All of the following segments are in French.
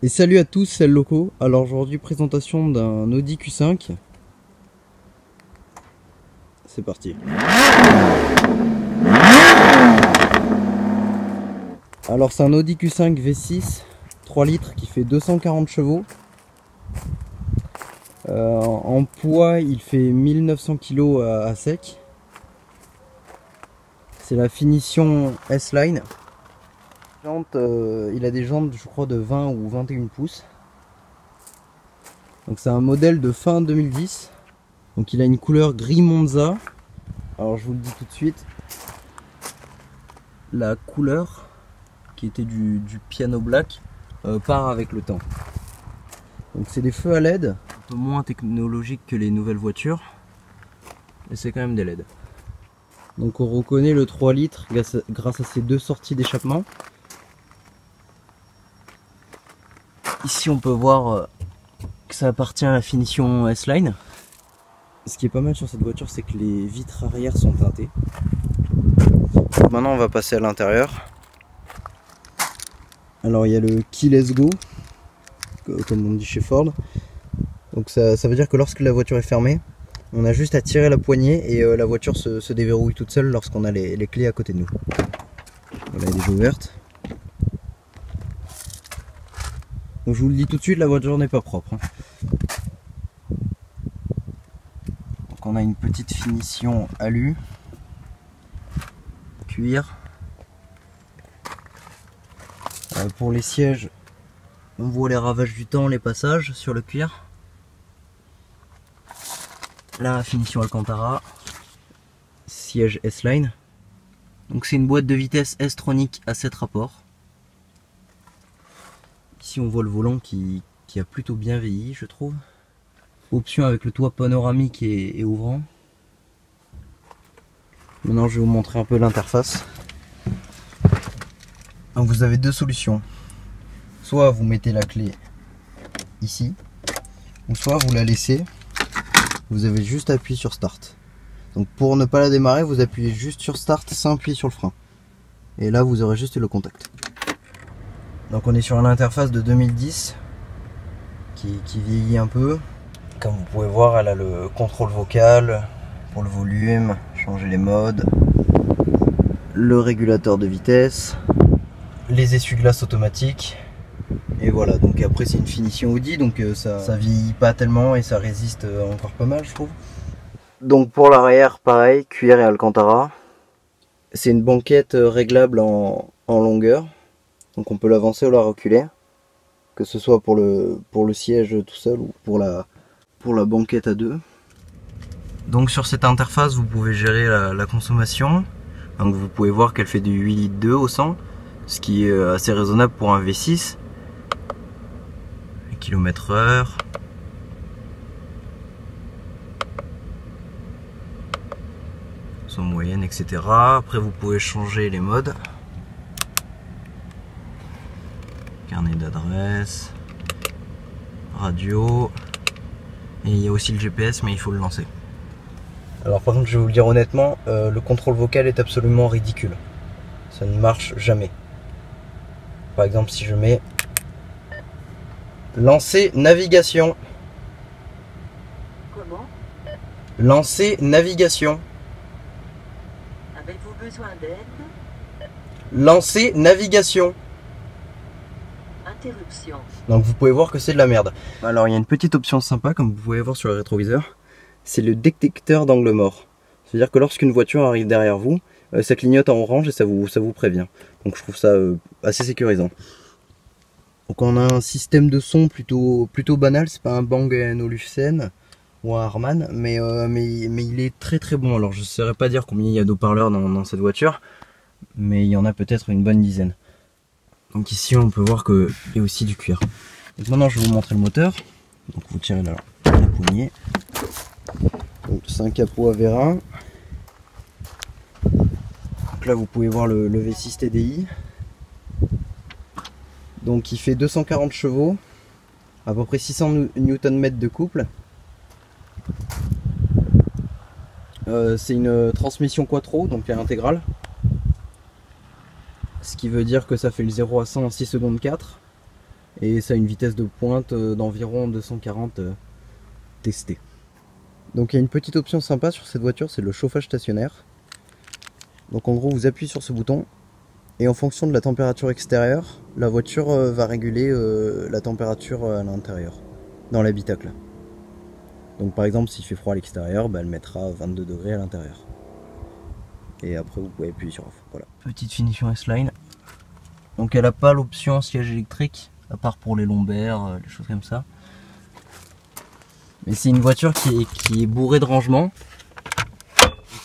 Et salut à tous, c'est le Loco. Alors aujourd'hui, présentation d'un Audi Q5. C'est parti. Alors c'est un Audi Q5 V6 3 litres qui fait 240 chevaux. En poids, il fait 1900 kg à sec. C'est la finition S-Line. Il a des jantes, je crois, de 20 ou 21 pouces. Donc c'est un modèle de fin 2010. Donc il a une couleur gris Monza. Alors je vous le dis tout de suite. La couleur qui était du piano black part avec le temps. Donc c'est des feux à LED, un peu moins technologiques que les nouvelles voitures. Mais c'est quand même des LED. Donc on reconnaît le 3 litres grâce à ces deux sorties d'échappement. Ici on peut voir que ça appartient à la finition S-Line. Ce qui est pas mal sur cette voiture, c'est que les vitres arrière sont teintées. Maintenant on va passer à l'intérieur. Alors il y a le Keyless Go, comme on dit chez Ford. Donc ça veut dire que lorsque la voiture est fermée, on a juste à tirer la poignée et la voiture se déverrouille toute seule lorsqu'on a les clés à côté de nous. Voilà, elle est déjà ouverte. Donc je vous le dis tout de suite, la voiture n'est pas propre. Donc on a une petite finition alu, cuir. Pour les sièges, on voit les ravages du temps, les passages sur le cuir. La finition Alcantara, siège S-Line. Donc c'est une boîte de vitesse S-Tronic à 7 rapports. Ici on voit le volant qui a plutôt bien vieilli, je trouve. Option avec le toit panoramique et ouvrant. Maintenant je vais vous montrer un peu l'interface. Donc vous avez deux solutions. Soit vous mettez la clé ici, ou soit vous la laissez. Vous avez juste à appuyer sur Start. Donc pour ne pas la démarrer, vous appuyez juste sur Start sans appuyer sur le frein. Et là vous aurez juste le contact. Donc on est sur une interface de 2010 qui vieillit un peu. Comme vous pouvez voir, elle a le contrôle vocal pour le volume, changer les modes, le régulateur de vitesse, les essuie-glaces automatiques. Et voilà, donc après c'est une finition Audi, donc ça vieillit pas tellement et ça résiste encore pas mal, je trouve. Donc pour l'arrière, pareil, cuir et Alcantara. C'est une banquette réglable en longueur, donc on peut l'avancer ou la reculer, que ce soit pour le siège tout seul ou pour la banquette à deux. Donc sur cette interface, vous pouvez gérer la consommation. Donc vous pouvez voir qu'elle fait du 8 litres 2 au 100, ce qui est assez raisonnable pour un V6. km/h. Son moyenne, etc. Après vous pouvez changer les modes. Carnet d'adresse, radio, et il y a aussi le GPS, mais il faut le lancer. Alors par contre, je vais vous le dire honnêtement, le contrôle vocal est absolument ridicule. Ça ne marche jamais. Par exemple, si je mets lancer navigation. Comment? Lancer navigation. Avez-vous besoin d'aide? Lancer navigation. Interruption. Donc vous pouvez voir que c'est de la merde. Alors il y a une petite option sympa, comme vous pouvez voir sur le rétroviseur. C'est le détecteur d'angle mort. C'est-à-dire que lorsqu'une voiture arrive derrière vous, ça clignote en orange et ça vous prévient. Donc je trouve ça assez sécurisant. Donc on a un système de son plutôt banal, c'est pas un Bang & Olufsen ou un Harman, mais il est très très bon. Alors je ne saurais pas dire combien il y a d'haut-parleurs dans cette voiture, mais il y en a peut-être une bonne dizaine. Donc ici on peut voir qu'il y a aussi du cuir. Donc maintenant je vais vous montrer le moteur. Donc vous tirez la poignée. C'est un capot à vérin. Donc là vous pouvez voir le V6 TDI. Donc il fait 240 chevaux, à peu près 600 Nm de couple. C'est une transmission quattro, donc intégrale. Ce qui veut dire que ça fait le 0 à 100 en 6 secondes 4. Et ça a une vitesse de pointe d'environ 240 testée. Donc il y a une petite option sympa sur cette voiture, c'est le chauffage stationnaire. Donc en gros vous appuyez sur ce bouton et en fonction de la température extérieure, la voiture va réguler la température à l'intérieur, dans l'habitacle. Donc par exemple s'il fait froid à l'extérieur, bah, elle mettra 22 degrés à l'intérieur. Et après vous pouvez appuyer sur off. Voilà. Petite finition S-Line. Donc elle n'a pas l'option siège électrique, à part pour les lombaires, les choses comme ça. Mais c'est une voiture qui est bourrée de rangements.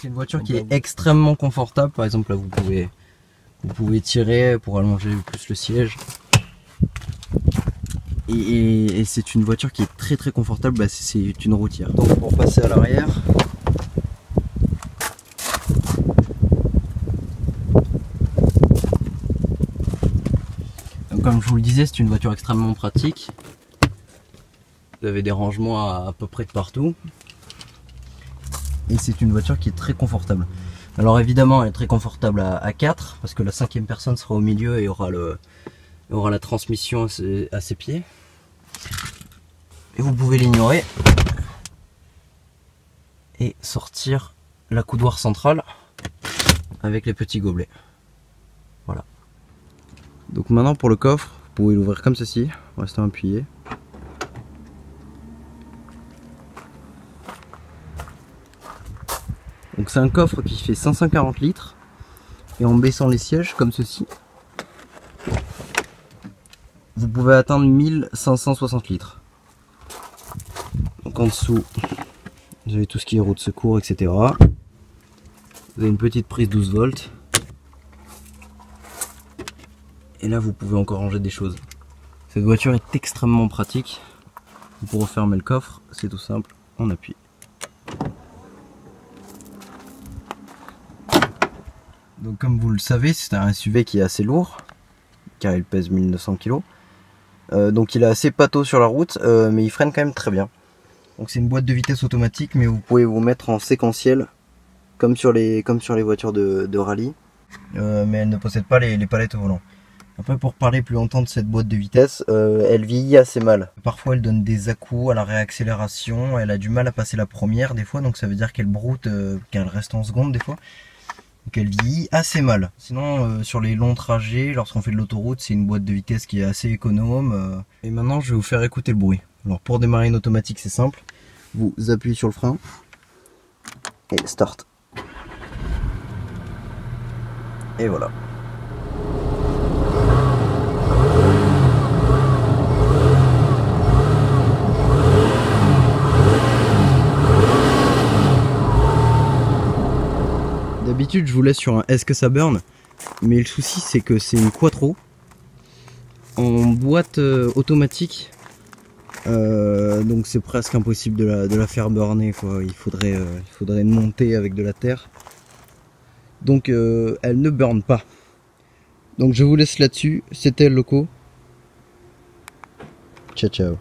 C'est une voiture qui est extrêmement confortable. Par exemple là vous pouvez tirer pour allonger plus le siège. Et c'est une voiture qui est très confortable, bah, c'est une routière. Donc pour passer à l'arrière. Comme je vous le disais, c'est une voiture extrêmement pratique. Vous avez des rangements à peu près de partout. Et c'est une voiture qui est très confortable. Alors évidemment elle est très confortable à 4 parce que la 5e personne sera au milieu et aura la transmission à ses pieds. Et vous pouvez l'ignorer et sortir la coudoir centrale avec les petits gobelets. Voilà. Donc maintenant pour le coffre, vous pouvez l'ouvrir comme ceci, en restant appuyé. Donc c'est un coffre qui fait 540 litres et en baissant les sièges comme ceci, vous pouvez atteindre 1560 litres. Donc en dessous, vous avez tout ce qui est roue de secours, etc. Vous avez une petite prise 12 volts. Et là vous pouvez encore ranger des choses. Cette voiture est extrêmement pratique. Pour refermer le coffre, c'est tout simple, on appuie. Donc comme vous le savez, c'est un SUV qui est assez lourd, car il pèse 1900 kg. Donc il est assez pâteau sur la route, mais il freine quand même très bien. Donc c'est une boîte de vitesse automatique, mais vous pouvez vous mettre en séquentiel, comme sur les voitures de rallye. Mais elle ne possède pas les palettes au volant. Après pour parler plus longtemps de cette boîte de vitesse, elle vieillit assez mal. Parfois elle donne des à-coups à la réaccélération, elle a du mal à passer la première des fois, donc ça veut dire qu'elle broute, qu'elle reste en seconde des fois. Donc elle vieillit assez mal. Sinon sur les longs trajets, lorsqu'on fait de l'autoroute, c'est une boîte de vitesse qui est assez économe. Et maintenant je vais vous faire écouter le bruit. Alors pour démarrer une automatique c'est simple, vous appuyez sur le frein et start. Et voilà. D'habitude je vous laisse sur un est-ce que ça burn, mais le souci c'est que c'est une quattro en boîte automatique, donc c'est presque impossible de la faire burner quoi. Il faudrait une montée avec de la terre, donc elle ne burn pas. Donc je vous laisse là-dessus, c'était le loco, ciao ciao.